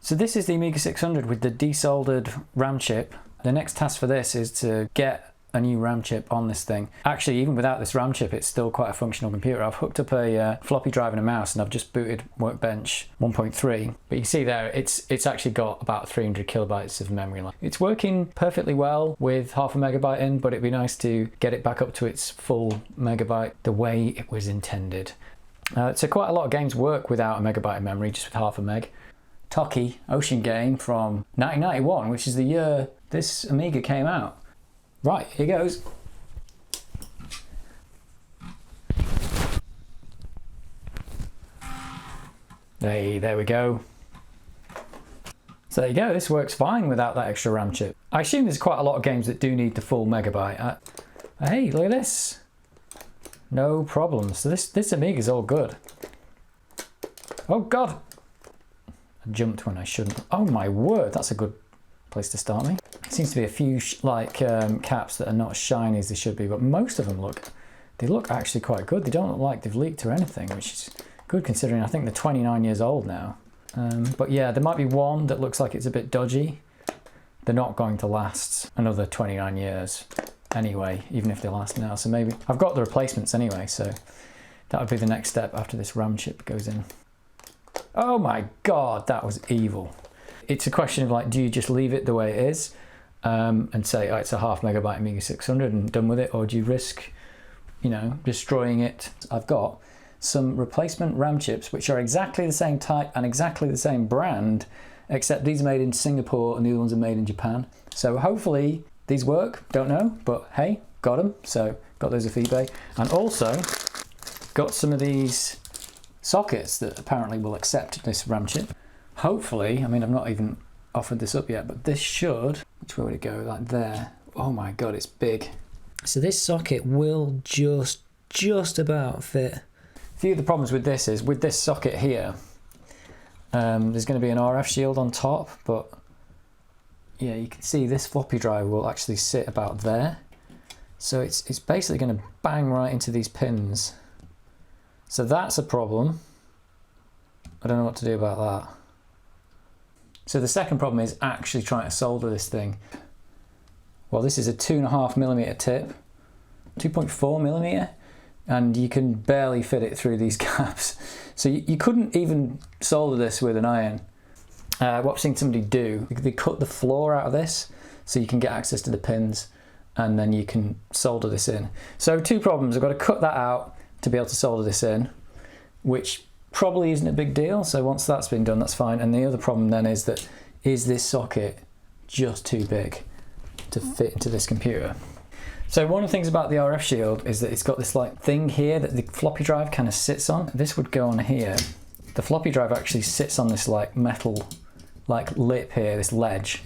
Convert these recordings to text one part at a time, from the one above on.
So this is the Amiga 600 with the desoldered RAM chip. The next task for this is to get a new RAM chip on this thing. Actually, even without this RAM chip, it's still quite a functional computer. I've hooked up a floppy drive and a mouse, and I've just booted Workbench 1.3. But you can see there, it's actually got about 300 kilobytes of memory. It's working perfectly well with half a megabyte in, but it'd be nice to get it back up to its full megabyte the way it was intended. So quite a lot of games work without a megabyte of memory, just with half a meg. Toki Ocean game from 1991, which is the year this Amiga came out. Right, here goes. Hey, there we go. So there you go, this works fine without that extra RAM chip. I assume there's quite a lot of games that do need the full megabyte. Hey, look at this. No problems. So this Amiga's all good. Oh God. I jumped when I shouldn't. Oh my word, that's a good place to start me. Seems to be a few caps that are not shiny as they should be, but most of them look actually quite good. They don't look like they've leaked or anything, which is good considering I think they're 29 years old now. But yeah, there might be one that looks like it's a bit dodgy. They're not going to last another 29 years anyway, even if they last now. So maybe I've got the replacements anyway, so that would be the next step after this RAM chip goes in. Oh my God, that was evil. It's a question of like, do you just leave it the way it is and say, oh, it's a half megabyte Amiga 600 and done with it, or do you risk, you know, destroying it? I've got some replacement RAM chips which are exactly the same type and exactly the same brand, except these are made in Singapore and the other ones are made in Japan. So hopefully these work, don't know, but hey, got them. So got those off eBay, and also got some of these sockets that apparently will accept this RAM chip. Hopefully, I mean, I've not even offered this up yet, but this should, which way would it go? Like there. Oh my God, it's big. So this socket will just about fit. A few of the problems with this is, with this socket here, there's going to be an RF shield on top, but yeah, you can see this floppy drive will actually sit about there. So it's basically going to bang right into these pins. So that's a problem. I don't know what to do about that. So the second problem is actually trying to solder this thing. Well, this is a 2.5mm tip, 2.4mm, and you can barely fit it through these gaps. So you couldn't even solder this with an iron. What I've seen somebody do, they cut the floor out of this so you can get access to the pins, and then you can solder this in. So two problems. I've got to cut that out to be able to solder this in, which probably isn't a big deal. So once that's been done, that's fine. And the other problem then is that, is this socket just too big to fit into this computer? So one of the things about the RF shield is that it's got this like thing here that the floppy drive kind of sits on. This would go on here. The floppy drive actually sits on this like metal like lip here, this ledge.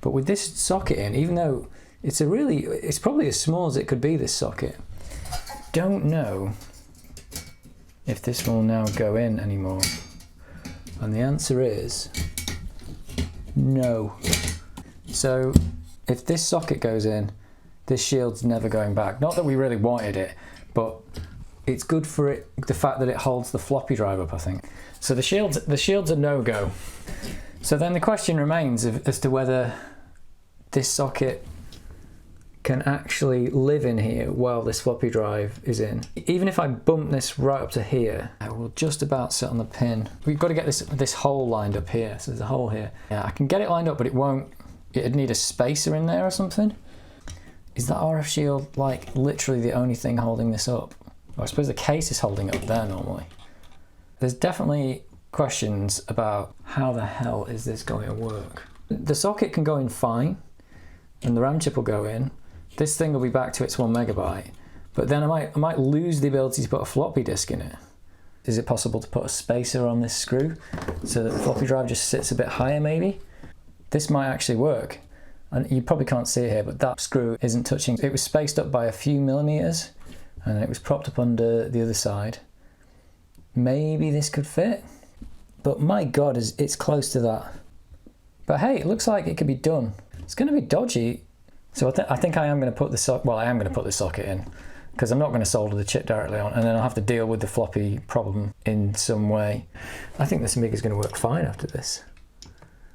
But with this socket in, even though it's probably as small as it could be, this socket, don't know if this will now go in anymore. And the answer is no. So if this socket goes in, this shield's never going back. Not that we really wanted it, but it's good for it, the fact that it holds the floppy drive up, I think. So the shield's a no-go. So then the question remains as to whether this socket can actually live in here while this floppy drive is in. Even if I bump this right up to here, I will just about sit on the pin. We've got to get this hole lined up here. So there's a hole here. Yeah, I can get it lined up, but it won't. It'd need a spacer in there or something. Is that RF shield like literally the only thing holding this up? Well, I suppose the case is holding it up there normally. There's definitely questions about how the hell is this going to work. The socket can go in fine, and the RAM chip will go in. This thing will be back to its 1 megabyte, but then I might lose the ability to put a floppy disk in it. Is it possible to put a spacer on this screw so that the floppy drive just sits a bit higher maybe? This might actually work. And you probably can't see it here, but that screw isn't touching. It was spaced up by a few millimeters, and it was propped up under the other side. Maybe this could fit, but my God, it's close to that. But hey, it looks like it could be done. It's going to be dodgy. So I think I am going to put the socket, well, I am going to put the socket in, because I'm not going to solder the chip directly on, and then I'll have to deal with the floppy problem in some way. I think this Amiga is going to work fine after this.